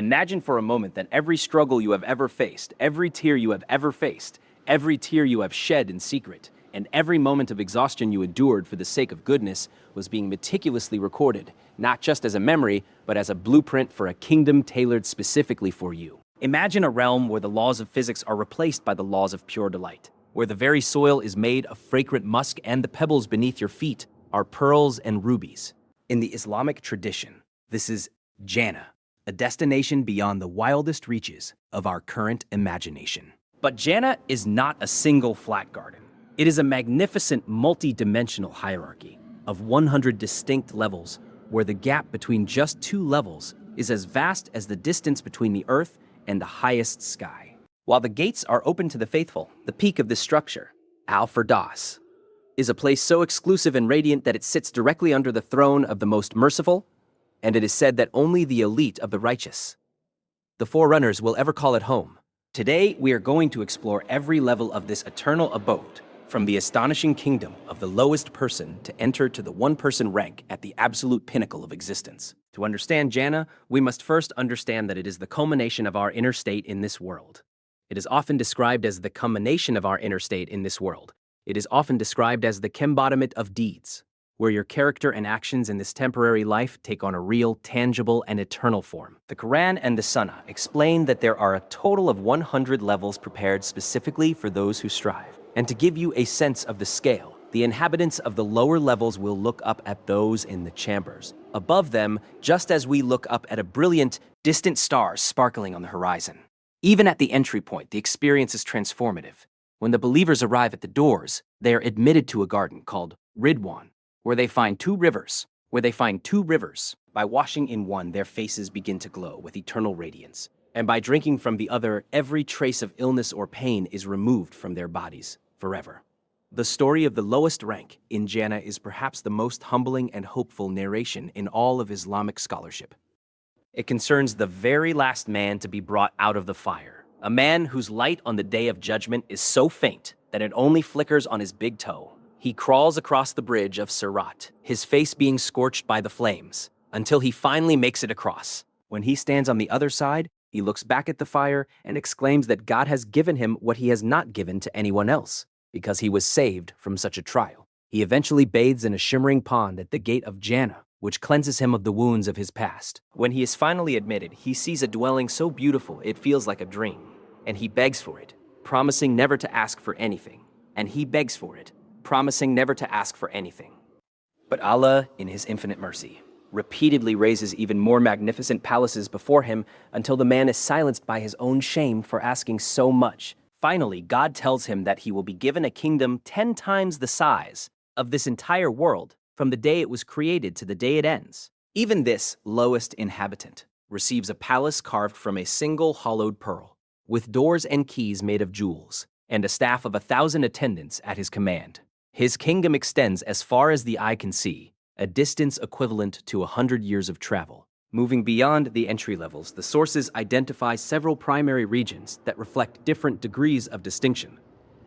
Imagine for a moment that every struggle you have ever faced, every tear you have ever faced, every tear you have shed in secret, and every moment of exhaustion you endured for the sake of goodness was being meticulously recorded, not just as a memory, but as a blueprint for a kingdom tailored specifically for you. Imagine a realm where the laws of physics are replaced by the laws of pure delight, where the very soil is made of fragrant musk and the pebbles beneath your feet are pearls and rubies. In the Islamic tradition, this is Jannah, a destination beyond the wildest reaches of our current imagination. But Jannah is not a single flat garden. It is a magnificent multi-dimensional hierarchy of 100 distinct levels where the gap between just 2 levels is as vast as the distance between the earth and the highest sky. While the gates are open to the faithful, the peak of this structure, al-Firdaus, is a place so exclusive and radiant that it sits directly under the throne of the most merciful, and it is said that only the elite of the righteous, the forerunners, will ever call it home. Today, we are going to explore every level of this eternal abode, from the astonishing kingdom of the lowest person to enter to the one-person rank at the absolute pinnacle of existence. To understand Jannah, we must first understand that it is the culmination of our inner state in this world. It is often described as the culmination of our inner state in this world. It is often described as the embodiment of deeds, where your character and actions in this temporary life take on a real, tangible, and eternal form. The Quran and the Sunnah explain that there are a total of 100 levels prepared specifically for those who strive. And to give you a sense of the scale, the inhabitants of the lower levels will look up at those in the chambers above them, just as we look up at a brilliant, distant star sparkling on the horizon. Even at the entry point, the experience is transformative. When the believers arrive at the doors, they are admitted to a garden called Ridwan, where they find two rivers. By washing in one, their faces begin to glow with eternal radiance. And by drinking from the other, every trace of illness or pain is removed from their bodies forever. The story of the lowest rank in Jannah is perhaps the most humbling and hopeful narration in all of Islamic scholarship. It concerns the very last man to be brought out of the fire, a man whose light on the day of judgment is so faint that it only flickers on his big toe. He crawls across the bridge of Sirat, his face being scorched by the flames, until he finally makes it across. When he stands on the other side, he looks back at the fire and exclaims that God has given him what he has not given to anyone else, because he was saved from such a trial. He eventually bathes in a shimmering pond at the gate of Jannah, which cleanses him of the wounds of his past. When he is finally admitted, he sees a dwelling so beautiful it feels like a dream, and he begs for it, promising never to ask for anything. But Allah, in his infinite mercy, repeatedly raises even more magnificent palaces before him until the man is silenced by his own shame for asking so much. Finally, God tells him that he will be given a kingdom 10 times the size of this entire world from the day it was created to the day it ends. Even this lowest inhabitant receives a palace carved from a single hollowed pearl, with doors and keys made of jewels, and a staff of 1,000 attendants at his command. His kingdom extends as far as the eye can see, a distance equivalent to 100 years of travel. Moving beyond the entry levels, the sources identify several primary regions that reflect different degrees of distinction.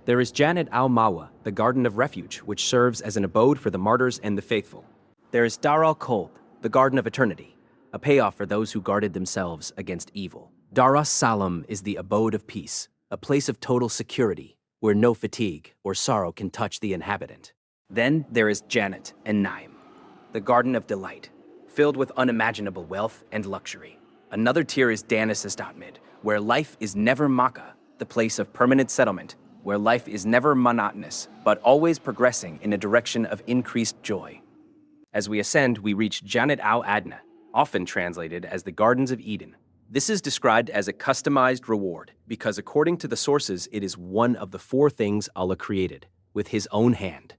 There is Jannat al-Mawa, the Garden of Refuge, which serves as an abode for the martyrs and the faithful. There is Dar al-Khuld, the Garden of Eternity, a payoff for those who guarded themselves against evil. Dar as-Salam is the abode of peace, a place of total security, where no fatigue or sorrow can touch the inhabitant. Then there is Jannat an-Naim, the Garden of Delight, filled with unimaginable wealth and luxury. Another tier is Danis as-Datmid, where life is never Makkah, the place of permanent settlement, where life is never monotonous, but always progressing in a direction of increased joy. As we ascend, we reach Jannat al-Adna, often translated as the Gardens of Eden. This is described as a customized reward because according to the sources, it is one of the 4 things Allah created with his own hand.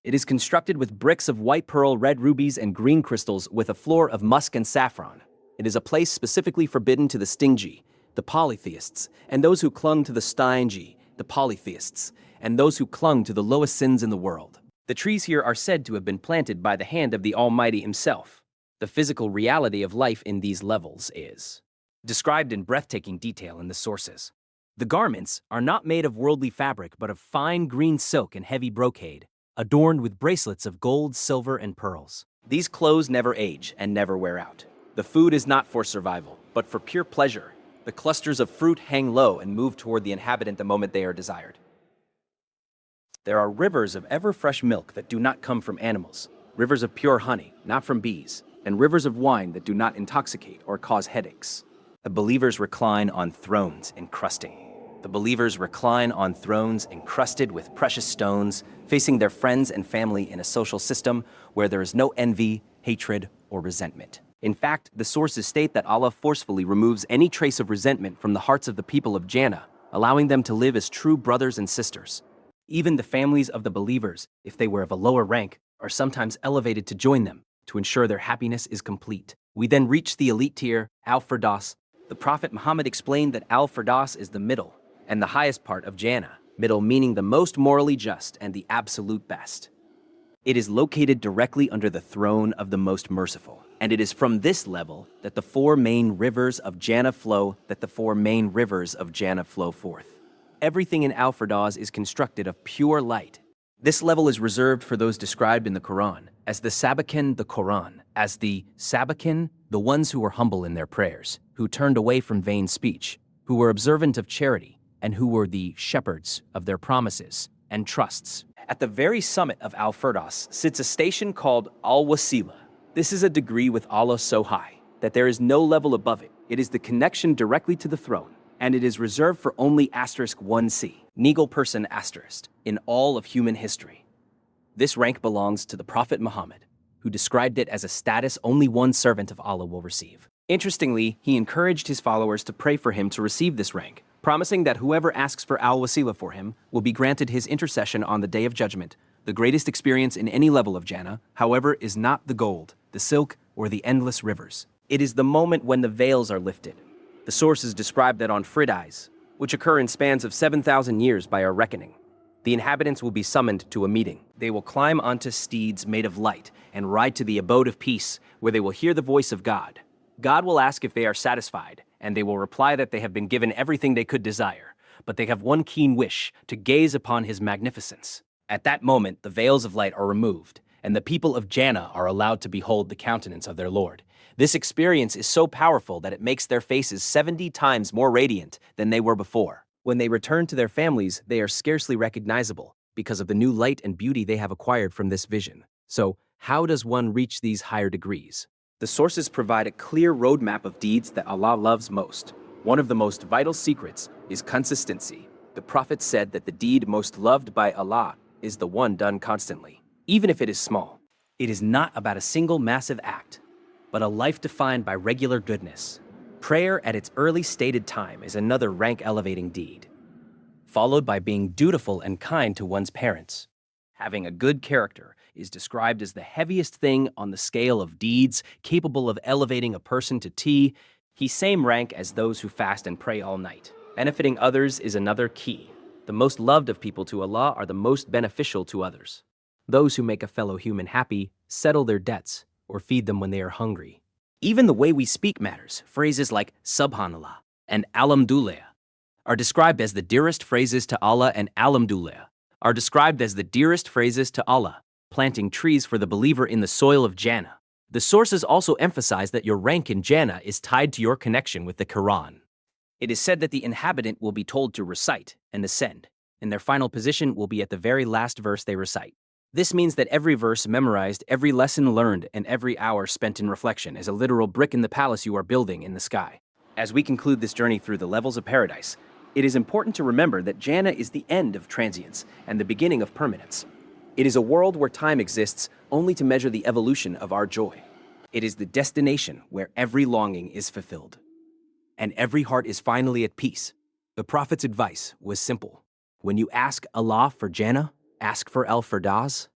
It is constructed with bricks of white pearl, red rubies, and green crystals with a floor of musk and saffron. It is a place specifically forbidden to the stingy, the polytheists, and those who clung to the stingy, the polytheists, and those who clung to the lowest sins in the world. The trees here are said to have been planted by the hand of the Almighty himself. The physical reality of life in these levels is described in breathtaking detail in the sources. The garments are not made of worldly fabric, but of fine green silk and heavy brocade, adorned with bracelets of gold, silver, and pearls. These clothes never age and never wear out. The food is not for survival, but for pure pleasure. The clusters of fruit hang low and move toward the inhabitant the moment they are desired. There are rivers of ever-fresh milk that do not come from animals, rivers of pure honey, not from bees, and rivers of wine that do not intoxicate or cause headaches. The believers recline on thrones encrusting. The believers recline on thrones encrusted with precious stones, facing their friends and family in a social system where there is no envy, hatred, or resentment. In fact, the sources state that Allah forcefully removes any trace of resentment from the hearts of the people of Jannah, allowing them to live as true brothers and sisters. Even the families of the believers, if they were of a lower rank, are sometimes elevated to join them to ensure their happiness is complete. We then reach the elite tier, al-Firdaus. The Prophet Muhammad explained that al-Firdaus is the middle and the highest part of Jannah, middle meaning the most morally just and the absolute best. It is located directly under the throne of the Most Merciful, and it is from this level that the four main rivers of Jannah flow forth. Everything in al-Firdaus is constructed of pure light. This level is reserved for those described in the Quran as the Sabiqin, the ones who were humble in their prayers, who turned away from vain speech, who were observant of charity, and who were the shepherds of their promises and trusts. At the very summit of al-Firdaus sits a station called al-Wasila. This is a degree with Allah so high that there is no level above it. It is the connection directly to the throne, and it is reserved for only *1c, Neagle person *, in all of human history. This rank belongs to the Prophet Muhammad, who described it as a status only one servant of Allah will receive. Interestingly, he encouraged his followers to pray for him to receive this rank, promising that whoever asks for al-Wasila for him will be granted his intercession on the Day of Judgment. The greatest experience in any level of Jannah, however, is not the gold, the silk, or the endless rivers. It is the moment when the veils are lifted. The sources describe that on Firdaus, which occur in spans of 7,000 years by our reckoning, the inhabitants will be summoned to a meeting. They will climb onto steeds made of light and ride to the abode of peace, where they will hear the voice of God. God will ask if they are satisfied, and they will reply that they have been given everything they could desire, but they have one keen wish, to gaze upon his magnificence. At that moment, the veils of light are removed, and the people of Jannah are allowed to behold the countenance of their Lord. This experience is so powerful that it makes their faces 70 times more radiant than they were before. When they return to their families, they are scarcely recognizable because of the new light and beauty they have acquired from this vision. So, how does one reach these higher degrees? The sources provide a clear roadmap of deeds that Allah loves most. One of the most vital secrets is consistency. The Prophet said that the deed most loved by Allah is the one done constantly, even if it is small. It is not about a single massive act, but a life defined by regular goodness. Prayer at its early stated time is another rank-elevating deed, followed by being dutiful and kind to one's parents. Having a good character is described as the heaviest thing on the scale of deeds capable of elevating a person to same rank as those who fast and pray all night. Benefiting others is another key. The most loved of people to Allah are the most beneficial to others. Those who make a fellow human happy, settle their debts, or feed them when they are hungry. Even the way we speak matters. Phrases like Subhanallah and Alhamdulillah are described as the dearest phrases to Allah, and Alhamdulillah are described as the dearest phrases to Allah. Planting trees for the believer in the soil of Jannah. The sources also emphasize that your rank in Jannah is tied to your connection with the Quran. It is said that the inhabitant will be told to recite and ascend, and their final position will be at the very last verse they recite. This means that every verse memorized, every lesson learned, and every hour spent in reflection is a literal brick in the palace you are building in the sky. As we conclude this journey through the levels of paradise, it is important to remember that Jannah is the end of transience and the beginning of permanence. It is a world where time exists only to measure the evolution of our joy. It is the destination where every longing is fulfilled, and every heart is finally at peace. The Prophet's advice was simple. When you ask Allah for Jannah, ask for al-Firdaus.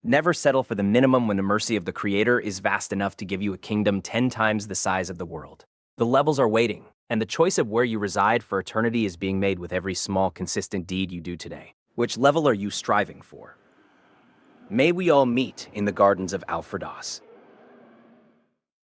Never settle for the minimum when the mercy of the Creator is vast enough to give you a kingdom 10 times the size of the world. The levels are waiting, and the choice of where you reside for eternity is being made with every small, consistent deed you do today. Which level are you striving for? May we all meet in the gardens of al-Firdaus.